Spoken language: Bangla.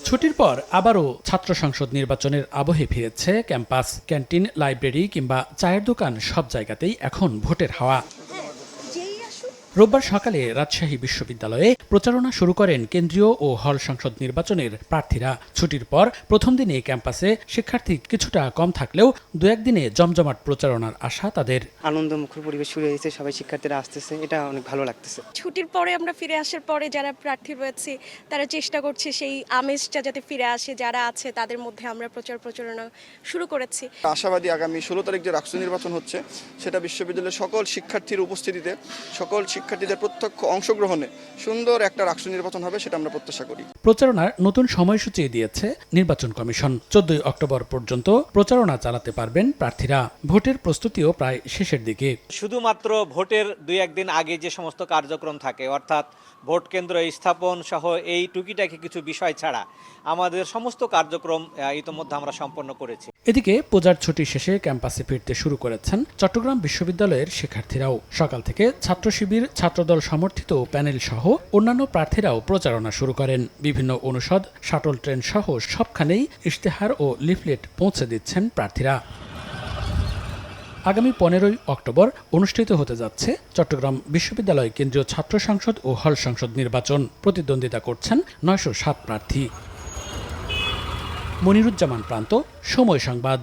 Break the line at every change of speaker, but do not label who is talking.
ছুটির পর আবারও ছাত্র সংসদ নির্বাচনের আবহে ফিরেছে ক্যাম্পাস, ক্যান্টিন, লাইব্রেরি কিংবা চায়ের দোকান সব জায়গাতেই এখন ভোটের হাওয়া। রোববার সকালে রাজশাহী বিশ্ববিদ্যালয়ে প্রচারণা শুরু করেন কেন্দ্রীয় ও হল সংসদ নির্বাচনের প্রার্থীরা। ছুটির পর প্রথম দিনে ক্যাম্পাসে শিক্ষার্থী কিছুটা কম থাকলেও দু একদিনে জমজমাট প্রচারণার আশা তাদের।
আনন্দমুখর পরিবেশ শুরু হয়েছে, সবাই শিক্ষার্থীরা আসতেছে, এটা অনেক ভালো লাগতেছে।
ছুটির পরে আমরা ফিরে আসার পরে যারা প্রার্থী রয়েছে তারা চেষ্টা করছে সেই আমেজটা যাতে ফিরে আসে, যারা আছে তাদের মধ্যে আমরা প্রচারণা শুরু করেছি।
আশাবাদী আগামী 16 তারিখ যে রাষ্ট্র নির্বাচন হচ্ছে সেটা বিশ্ববিদ্যালয়ের সকল শিক্ষার্থীর উপস্থিতিতে, সকল শিক্ষার্থীদের প্রত্যক্ষ অংশগ্রহণে সুন্দর একটা রাষ্ট্র নির্বাচন হবে, সেটা আমরা প্রত্যাশা করি।
প্রচারণার নতুন সময়সূচি দিয়েছে নির্বাচন কমিশন। 14 অক্টোবর পর্যন্ত প্রচারণা চালাতে পারবেন প্রার্থীরা। ভোটের প্রস্তুতিও প্রায় শেষের দিকে।
শুধুমাত্র ভোটের 2-1 দিন আগে যে সমস্ত কার্যক্রম থাকে, অর্থাৎ ভোট কেন্দ্র স্থাপন সহ এই টুকিটাকি কিছু বিষয় ছাড়া আমাদের সমস্ত কার্যক্রম ইতোমধ্যে আমরা সম্পন্ন করেছি।
এদিকে পূজার ছুটি শেষে ক্যাম্পাসে ফিরতে শুরু করেছেন চট্টগ্রাম বিশ্ববিদ্যালয়ের শিক্ষার্থীরাও। সকাল থেকে ছাত্র শিবির, ছাত্রদল সমর্থিত প্যানেল সহ অন্যান্য প্রার্থীরাও প্রচারণা শুরু করেন। বিভিন্ন অনুষদ, শাটল ট্রেন সহ সবখানেই ইশতেহার ও লিফলেট পৌঁছে দিচ্ছেন প্রার্থীরা। আগামী 15 অক্টোবর অনুষ্ঠিত হতে যাচ্ছে চট্টগ্রাম বিশ্ববিদ্যালয় কেন্দ্রীয় ছাত্র সংসদ ও হল সংসদ নির্বাচন। প্রতিদ্বন্দ্বিতা করছেন 907 প্রার্থী। মনিরুজ্জামান প্রান্ত, সময় সংবাদ।